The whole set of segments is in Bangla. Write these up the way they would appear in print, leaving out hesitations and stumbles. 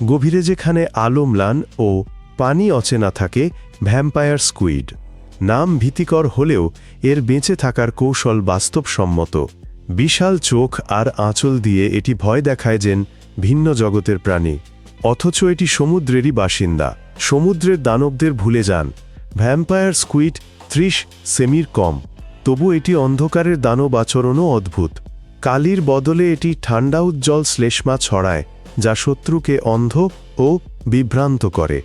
গভীরে যেখানে আলো ম্লান ও পানি অচেনা থাকে, ভ্যাম্পায়ার স্কুইড। নাম ভীতিকর হলেও এর বেঁচে থাকার কৌশল বাস্তবসম্মত। বিশাল চোখ আর আঁচল দিয়ে এটি ভয় দেখায় যেন ভিন্ন জগতের প্রাণী, অথচ এটি সমুদ্রেরই বাসিন্দা। সমুদ্রের দানবদের ভুলে যান। ভ্যাম্পায়ার স্কুইড 30 সেমির কম, তবু এটি অন্ধকারের দানব আচরণও অদ্ভুত। কালির বদলে এটি ঠান্ডা উজ্জ্বল শ্লেষ্মা ছড়ায়, যা শত্রুকে অন্ধ ও বিভ্রান্ত করে।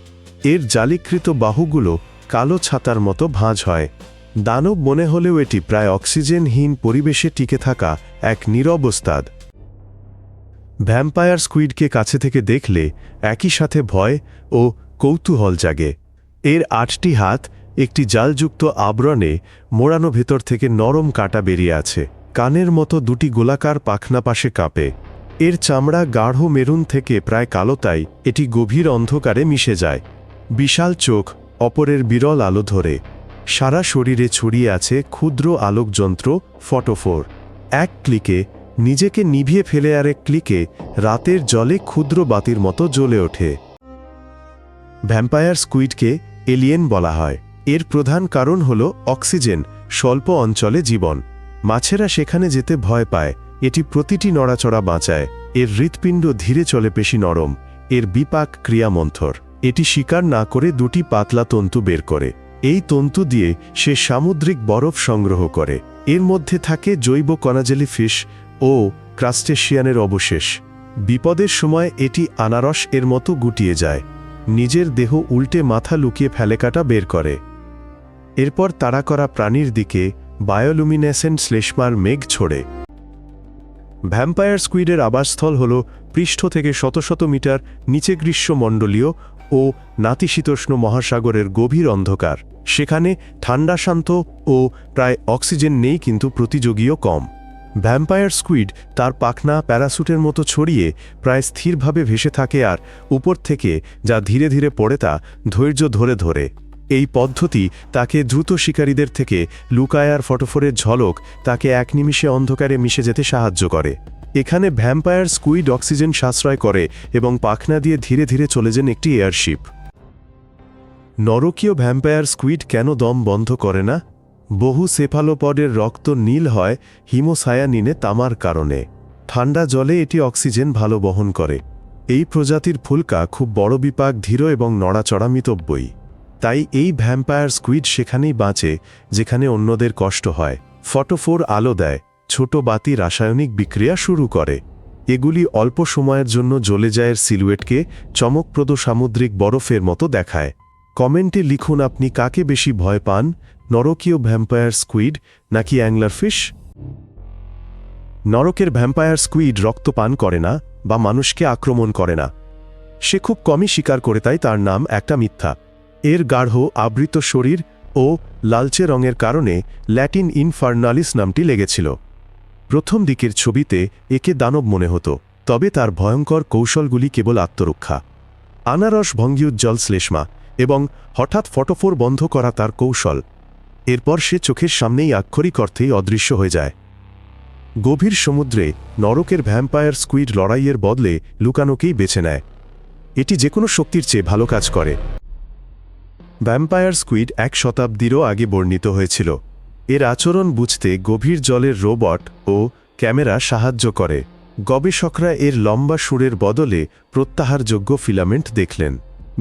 এর জালিকৃত বাহুগুলো কালো ছাতার মতো ভাঁজ হয়। দানব মনে হলেও এটি প্রায় অক্সিজেনহীন পরিবেশে টিকে থাকা এক নীরব ওস্তাদ। ভ্যাম্পায়ার স্কুইডকে কাছে থেকে দেখলে একই সাথে ভয় ও কৌতূহল জাগে। এর 8টি হাত একটি জালযুক্ত আবরণে মোড়ানো, ভেতর থেকে নরম কাঁটা বেরিয়ে আছে। কানের মতো দুটি গোলাকার পাখনা পাশে কাঁপে। এর চামড়া গাঢ় মেরুন থেকে প্রায় কালো, তাই এটি গভীর অন্ধকারে মিশে যায়। বিশাল চোখ অপরের বিরল আলো ধরে। সারা শরীরে ছড়িয়ে আছে ক্ষুদ্র আলোকযন্ত্র, ফটোফোর। এক ক্লিকে নিজেকে নিভিয়ে ফেলে আরেক ক্লিকে রাতের জলে ক্ষুদ্র বাতির মতো জ্বলে ওঠে। ভ্যাম্পায়ার স্কুইডকে এলিয়েন বলা হয়। এর প্রধান কারণ হল অক্সিজেন স্বল্প অঞ্চলে জীবন। মাছেরা সেখানে যেতে ভয় পায়। এটি প্রতিটি নড়াচড়া বাঁচায়। এর হৃৎপিণ্ড ধীরে চলে, পেশি নরম। এর বিপাক ক্রিয়ামন্থর। এটি শিকার না করে দুটি পাতলা তন্তু বের করে। এই তন্তু দিয়ে সে সামুদ্রিক বরফ সংগ্রহ করে। এর মধ্যে থাকে জৈব কণাজেলি ফিশ ও ক্রাস্টেশিয়ানের অবশেষ। বিপদের সময় এটি আনারস এর মতো গুটিয়ে যায়। নিজের দেহ উল্টে মাথা লুকিয়ে ফেলেকাটা বের করে। এরপর তাড়া করা প্রাণীর দিকে বায়োলুমিনেসেন্ট শ্লেষ্মার মেঘ ছোড়ে। ভ্যাম্পায়ার স্কুইডের আবাসস্থল হল পৃষ্ঠ থেকে শত শত মিটার নিচে গ্রীষ্মমণ্ডলীয় ও নাতিশীতোষ্ণ মহাসাগরের গভীর অন্ধকার। সেখানে ঠান্ডা শান্ত ও প্রায় অক্সিজেন নেই, কিন্তু প্রতিযোগীও কম। ভ্যাম্পায়ার স্কুইড তার পাখনা প্যারাসুটের মতো ছড়িয়ে প্রায় স্থিরভাবে ভেসে থাকে, আর উপর থেকে যা ধীরে ধীরে পড়ে তা ধৈর্য ধরে ধরে। এই পদ্ধতি তাকে দ্রুত শিকারীদের থেকে লুকায়, আর ফটোফোরের ঝলক তাকে এক নিমিষে অন্ধকারে মিশে যেতে সাহায্য করে। এখানে ভ্যাম্পায়ার স্কুইড অক্সিজেন সাশ্রয় করে এবং পাখনা দিয়ে ধীরে ধীরে চলে যান একটি এয়ারশিপ। নরকীয় ভ্যাম্পায়ার স্কুইড কেন দম বন্ধ করে না? বহু সেফালোপডের রক্ত নীল হয় হিমোসায়ানিনে তামার কারণে। ঠান্ডা জলে এটি অক্সিজেন ভালো বহন করে। এই প্রজাতির ফুলকা খুব বড় বিপাক, ধীর এবং নড়াচড়া মিতব্যয়ী। তাই এই ভ্যাম্পায়ার স্কুইড সেখানেই বাঁচে যেখানে অন্যদের কষ্ট হয়। ফটোফোর আলো দেয়, ছোট বাতি রাসায়নিক বিক্রিয়া শুরু করে। এগুলি অল্প সময়ের জন্য জ্বলে যায়, সিলুয়েটকে চমকপ্রদ সামুদ্রিক বরফের মতো দেখায়। কমেন্টে লিখুন আপনি কাকে বেশি ভয় পান, নরকীয় ভ্যাম্পায়ার স্কুইড নাকি অ্যাংলারফিশ? নরকের ভ্যাম্পায়ার স্কুইড রক্ত পান করে না বা মানুষকে আক্রমণ করে না। সে খুব কমই শিকার করে, তাই তার নাম একটা মিথ্যা। এর গাঢ় আবৃত শরীর ও লালচে রঙের কারণে ল্যাটিন ইনফার্নালিস নামটি লেগেছিল। প্রথম দিকের ছবিতে একে দানব মনে হতো, তবে তার ভয়ঙ্কর কৌশলগুলি কেবল আত্মরক্ষা। আনারস ভঙ্গিউজ্জ্বল শ্লেষ্মা এবং হঠাৎ ফটোফোর বন্ধ করা তার কৌশল। এরপর সে চোখের সামনেই আক্ষরিক অর্থেই অদৃশ্য হয়ে যায়। গভীর সমুদ্রে নরকের ভ্যাম্পায়ার স্কুইড লড়াইয়ের বদলে লুকানোকেই বেছে নেয়। এটি যে কোনো শক্তির চেয়ে ভালো কাজ করে। ভ্যাম্পায়ার স্কুইড 1 শতাব্দীরও আগে বর্ণিত হয়েছিল। এর আচরণ বুঝতে গভীর জলের রোবট ও ক্যামেরা সাহায্য করে। গবেষকরা এর লম্বা সুরের বদলে প্রত্যাহারযোগ্য ফিলামেন্ট দেখলেন।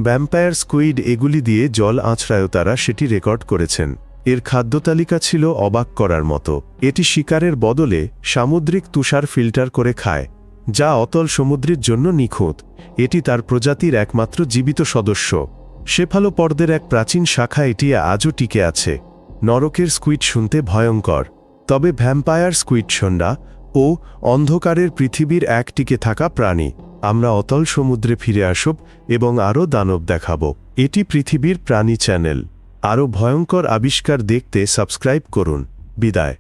ভ্যাম্পায়ার স্কুইড এগুলি দিয়ে জল আঁচড়ায়ও তারা সেটি রেকর্ড করেছেন। এর খাদ্যতালিকা ছিল অবাক করার মতো। এটি শিকারের বদলে সামুদ্রিক তুষার ফিল্টার করে খায়, যা অতল সমুদ্রের জন্য নিখুঁত। এটি তার প্রজাতির একমাত্র জীবিত সদস্য। সেফালোপডদের এক প্রাচীন শাখা এটি আজও টিকে আছে। নরকের স্কুইড শুনতে ভয়ঙ্কর, তবে ভ্যাম্পায়ার স্কুইড সন্ধ্যা ও অন্ধকারের পৃথিবীর এক টিকে থাকা প্রাণী। আমরা অতল সমুদ্রে ফিরে আসব এবং আরও দানব দেখাব। এটি পৃথিবীর প্রাণী চ্যানেল। আরও ভয়ঙ্কর আবিষ্কার দেখতে সাবস্ক্রাইব করুন। বিদায়।